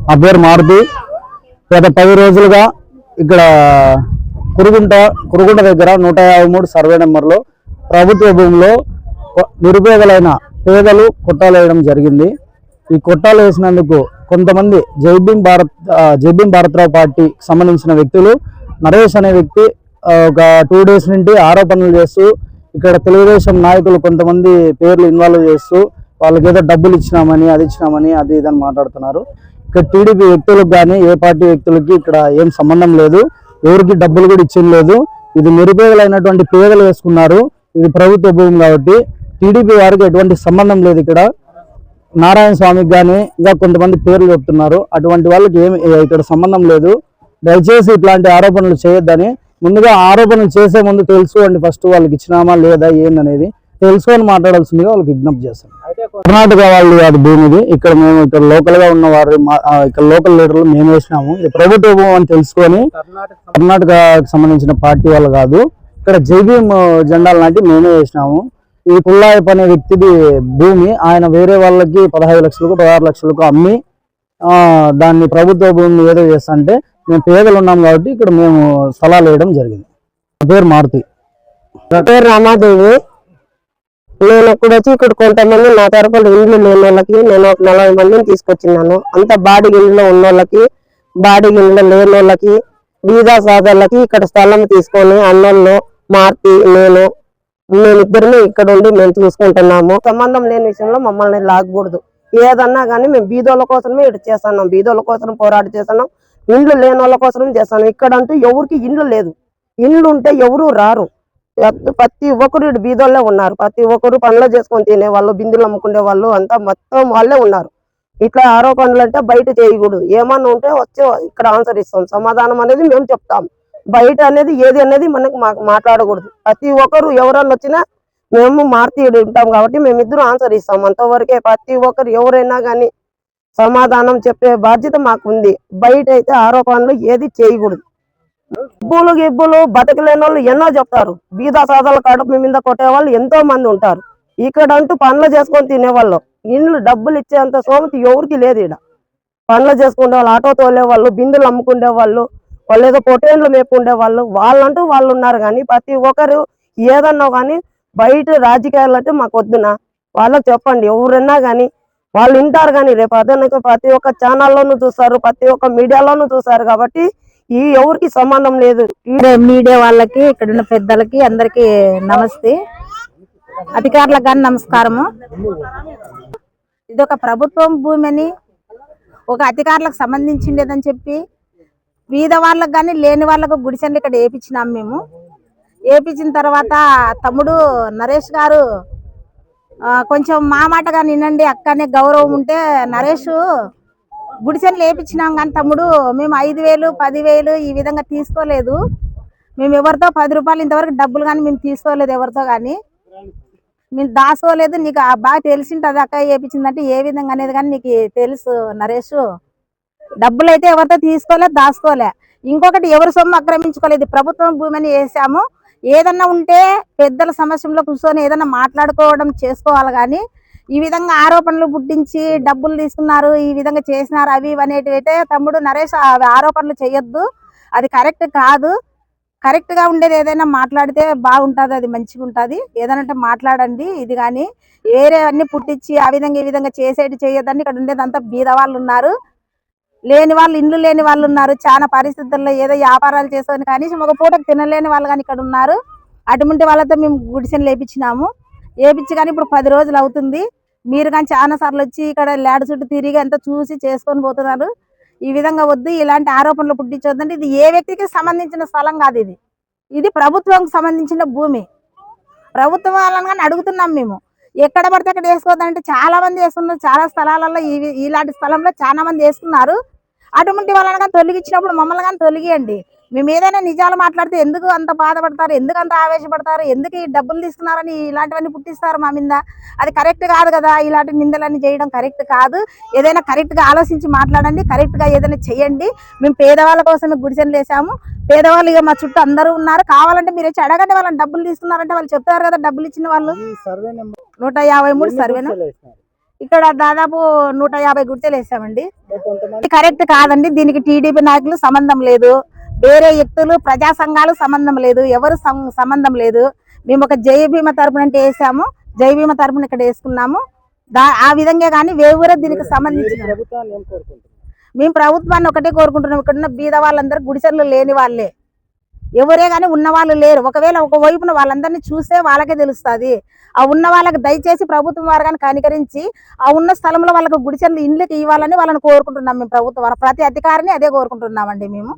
నా పేరు మారుతి. గత 10 రోజులుగా ఇక్కడ కురుగుంట దగ్గర 153 సర్వే నెంబర్లో ప్రభుత్వ భూమిలో నిరుపేదలైన పేదలు కొట్టాలు వేయడం జరిగింది. ఈ కొట్టాలు వేసినందుకు కొంతమంది జైభీం భారత్రావు పార్టీకి సంబంధించిన వ్యక్తులు నరేష్ అనే వ్యక్తి ఒక 2 డేస్ నుండి ఆరోపణలు చేస్తూ ఇక్కడ తెలుగుదేశం నాయకులు కొంతమంది పేర్లు ఇన్వాల్వ్ చేస్తూ వాళ్ళకి ఏదో డబ్బులు ఇచ్చినామని అది ఇదని మాట్లాడుతున్నారు. ఇక్కడ టీడీపీ వ్యక్తులకు కానీ ఏ పార్టీ వ్యక్తులకి ఇక్కడ ఏం సంబంధం లేదు, ఎవరికి డబ్బులు కూడా ఇచ్చింది లేదు. ఇది నిరుపేదలైనటువంటి పేదలు వేసుకున్నారు. ఇది ప్రభుత్వ భూమి కాబట్టి టీడీపీ వారికి ఎటువంటి సంబంధం లేదు. ఇక్కడ నారాయణ స్వామికి కానీ ఇంకా కొంతమంది పేర్లు చెప్తున్నారు. అటువంటి వాళ్ళకి ఏమి ఇక్కడ సంబంధం లేదు. దయచేసి ఇట్లాంటి ఆరోపణలు చేయొద్దని, ముందుగా ఆరోపణలు చేసే ముందు తెలుసుకోండి, ఫస్ట్ వాళ్ళకి ఇచ్చినామా లేదా ఏందనేది తెలుసుకొని మాట్లాడాల్సిందిగా వాళ్ళకి విజ్ఞప్తి చేస్తాం. కర్ణాటక వాళ్ళు అది భూమిది. ఇక్కడ మేము ఇక్కడ లోకల్ గా ఉన్న వారి ఇక్కడ లోకల్ లీడర్లు మేము వేసినాము. ఇది ప్రభుత్వ భూమి అని తెలుసుకొని కర్ణాటకకు సంబంధించిన పార్టీ వాళ్ళు కాదు, ఇక్కడ జైభీం జెండాలు నాటి మేమే వేసినాము. ఈ పుల్లాయప్ అనే వ్యక్తిది భూమి, ఆయన వేరే వాళ్ళకి 15 లక్షలకు 16 లక్షలకు అమ్మి దాన్ని ప్రభుత్వ భూమిని ఏదో చేస్తా అంటే మేము పేదలు ఉన్నాం కాబట్టి ఇక్కడ మేము స్థలాలు వేయడం జరిగింది. నా పేరు మారుతి. నా పేరు రామాదేవి. నేను ఇక్కడ వచ్చి ఇక్కడ కొంతమంది నా తరపున ఇండ్లు లేని వాళ్ళకి నేను ఒక 40 మందిని తీసుకొచ్చినాను. అంత బాడీ ఇండ్లో ఉన్న వాళ్ళకి, బాడీ ఇండ్లో లేని వాళ్ళకి, బీదా సాదర్లకి ఇక్కడ స్థలం తీసుకొని అన్నోళ్ళు మార్తి మేమిద్దరిని ఇక్కడ ఉండి మేము చూసుకుంటున్నాము. సంబంధం లేని విషయంలో మమ్మల్ని లాగకూడదు. ఏదన్నా కానీ మేము బీదోళ్ళ కోసమే ఇటు చేస్తున్నాం, బీదోళ్ళ కోసం పోరాటం చేస్తున్నాం, ఇండ్లు లేని వాళ్ళ కోసం చేస్తాను. ఇక్కడ అంటూ ఎవరికి ఇండ్లు లేదు. ఇండ్లు ఉంటే ఎవరు రారు. ప్రతి ఒక్కరు ఇటు బీదోళ్ళే ఉన్నారు. ప్రతి ఒక్కరు పనులు చేసుకొని తినేవాళ్ళు, బిందులు అమ్ముకునే వాళ్ళు అంతా మొత్తం వాళ్ళే ఉన్నారు. ఇట్లా ఆరోపణలు అంటే బయట చేయకూడదు. ఏమన్నా ఉంటే వచ్చి ఇక్కడ ఆన్సర్ ఇస్తాం. సమాధానం అనేది మేము చెప్తాం. బయట అనేది ఏది అనేది మనకు మాట్లాడకూడదు. ప్రతి ఒక్కరు ఎవరన్నా వచ్చినా మేము మార్తి ఉంటాం కాబట్టి మేమిద్దరు ఆన్సర్ ఇస్తాం. అంతవరకే. ప్రతి ఒక్కరు ఎవరైనా కానీ సమాధానం చెప్పే బాధ్యత మాకుంది. బయట అయితే ఆరోపణలు ఏది చేయకూడదు. గిబ్బులు బతకలేని వాళ్ళు ఎన్నో చెప్తారు. బీదా సాదాల కడుపు మీద కొట్టేవాళ్ళు ఎంతో మంది ఉంటారు. ఇక్కడ అంటూ పనులు చేసుకొని తినేవాళ్ళు, ఇండ్లు డబ్బులు ఇచ్చేంత సోమతి ఎవరికి లేదు. ఇక్కడ పనులు చేసుకునే వాళ్ళు, ఆటో తోలే వాళ్ళు, బిందులు అమ్ముకునే వాళ్ళు, వాళ్ళు ఏదో పొట్టేళ్ళు మేపుకుండే వాళ్ళు, వాళ్ళంటూ వాళ్ళు ఉన్నారు. కానీ ప్రతి ఒక్కరు ఏదన్నా కానీ బయట రాజకీయాలు అంటే మాకు వద్దునా, వాళ్ళకి చెప్పండి. ఎవరన్నా కానీ వాళ్ళు వింటారు. కానీ రేపు అదనక ప్రతి ఒక్క ఛానల్లోనూ చూస్తారు, ప్రతి ఒక్క మీడియాలోనూ చూస్తారు. కాబట్టి ఈ ఎవరికి సంబంధం లేదు. మీడియా వాళ్ళకి, ఇక్కడ ఉన్న పెద్దలకి అందరికి నమస్తే, అధికారులకు కానీ నమస్కారము. ఇది ఒక ప్రభుత్వం భూమి అని ఒక అధికారులకు సంబంధించిండేదని చెప్పి బీద వాళ్ళకి కానీ లేని వాళ్ళకు గుడిసెలు ఇక్కడ వేయించినాం. మేము వేయించిన తర్వాత తమ్ముడు నరేష్ గారు కొంచెం మా మాటగా వినండి అక్క అనే గౌరవం ఉంటే నరేష్ గుడిసెలు వేయించినాం. కానీ తమ్ముడు మేము 5,000 10,000 ఈ విధంగా తీసుకోలేదు. మేము ఎవరితో 10 రూపాయలు ఇంతవరకు డబ్బులు కానీ మేము తీసుకోలేదు, ఎవరితో కానీ మేము దాచుకోలేదు. నీకు బాగా తెలిసింటుంది అక్క వేయించిందంటే ఏ విధంగా అనేది కానీ నీకు తెలుసు నరేష్. డబ్బులు అయితే ఎవరితో తీసుకోలేదు, దాచుకోలే. ఇంకొకటి ఎవరి సొమ్ము ఆక్రమించుకోలేదు. ప్రభుత్వం భూమి అని వేసాము. ఏదన్నా ఉంటే పెద్దల సమస్యలో కూర్చొని ఏదన్నా మాట్లాడుకోవడం చేసుకోవాలి. కానీ ఈ విధంగా ఆరోపణలు పుట్టించి డబ్బులు తీసుకున్నారు, ఈ విధంగా చేసినారు, అవి అనేటివి అయితే తమ్ముడు నరేష్ ఆరోపణలు చేయొద్దు. అది కరెక్ట్ కాదు. కరెక్ట్ గా ఉండేది ఏదైనా మాట్లాడితే బాగుంటుంది, అది మంచిగా ఉంటుంది. ఏదైనా మాట్లాడండి. ఇది కానీ వేరే అన్ని పుట్టించి ఆ విధంగా ఈ విధంగా చేసేటి చేయొద్దని. ఇక్కడ ఉండేదంతా బీద వాళ్ళు ఉన్నారు, లేని వాళ్ళు, ఇండ్లు లేని వాళ్ళు ఉన్నారు. చాలా పరిస్థితుల్లో ఏదో వ్యాపారాలు చేసుకొని కనీసం ఒక పూటకు తినలేని వాళ్ళు కానీ ఇక్కడ ఉన్నారు. అటువంటి వాళ్ళతో మేము గుడిసెలు వేయించినాము. వేయించి కానీ ఇప్పుడు 10 రోజులు అవుతుంది. మీరు కానీ చాలా సార్లు వచ్చి ఇక్కడ లేడ చుట్టూ తిరిగి అంతా చూసి చేసుకొని పోతున్నారు. ఈ విధంగా వద్దు, ఇలాంటి ఆరోపణలు పుట్టించొద్దంటే. ఇది ఏ వ్యక్తికి సంబంధించిన స్థలం కాదు. ఇది ప్రభుత్వానికి సంబంధించిన భూమి. ప్రభుత్వం వాళ్ళని కానీ అడుగుతున్నాం మేము, ఎక్కడ పడితే అక్కడ వేసుకోవద్దంటే చాలా మంది వేస్తున్నారు. చాలా స్థలాలలో ఇలాంటి స్థలంలో చాలా మంది వేస్తున్నారు. అటువంటి వాళ్ళని కానీ తొలగించినప్పుడు మమ్మల్ని కానీ తొలగియండి. మేము ఏదైనా నిజాలు మాట్లాడితే ఎందుకు అంత బాధపడతారు, ఎందుకు అంత ఆవేశపడతారు, ఎందుకు ఈ డబ్బులు తీసుకున్నారని ఇలాంటివన్నీ పుట్టిస్తారు మా మీద. అది కరెక్ట్ కాదు కదా. ఇలాంటి నిందలన్నీ చేయడం కరెక్ట్ కాదు. ఏదైనా కరెక్ట్గా ఆలోచించి మాట్లాడండి, కరెక్ట్గా ఏదైనా చెయ్యండి. మేము పేదవాళ్ళ కోసమే గుడిసెలు వేసాము. పేదవాళ్ళు ఇక మా చుట్టూ అందరూ ఉన్నారు. కావాలంటే మీరు వచ్చి అడగండి. వాళ్ళని డబ్బులు తీసుకున్నారంటే వాళ్ళు చెప్తారు కదా. డబ్బులు ఇచ్చిన వాళ్ళు 153 సర్వేనా ఇక్కడ దాదాపు 150 గుడిసెలు వేసామండి. ఇది కరెక్ట్ కాదండి. దీనికి టీడీపీ నాయకులు సంబంధం లేదు, వేరే వ్యక్తులు ప్రజా సంఘాలు సంబంధం లేదు, ఎవరు సంబంధం లేదు. మేము ఒక జై భీమ తరపున అంటే వేసాము, జై భీమ తరపున ఇక్కడ వేసుకున్నాము. ఆ విధంగా కానీ వేరే దీనికి సంబంధించిన మేము ప్రభుత్వాన్ని ఒకటే కోరుకుంటున్నాం. ఇక్కడ ఉన్న బీద వాళ్ళందరూ గుడిసెలు లేని వాళ్ళే, ఎవరే కానీ ఉన్న వాళ్ళు లేరు. ఒకవేళ ఒక వైపున వాళ్ళందరినీ చూస్తే వాళ్ళకే తెలుస్తుంది. ఆ ఉన్న వాళ్ళకి దయచేసి ప్రభుత్వం వారు కానీ కనికరించి ఆ ఉన్న స్థలంలో వాళ్ళకు గుడిసెలు ఇండ్లకి ఇవ్వాలని వాళ్ళని కోరుకుంటున్నాం. మేము ప్రభుత్వం ప్రతి అధికారిని అదే కోరుకుంటున్నామండి మేము.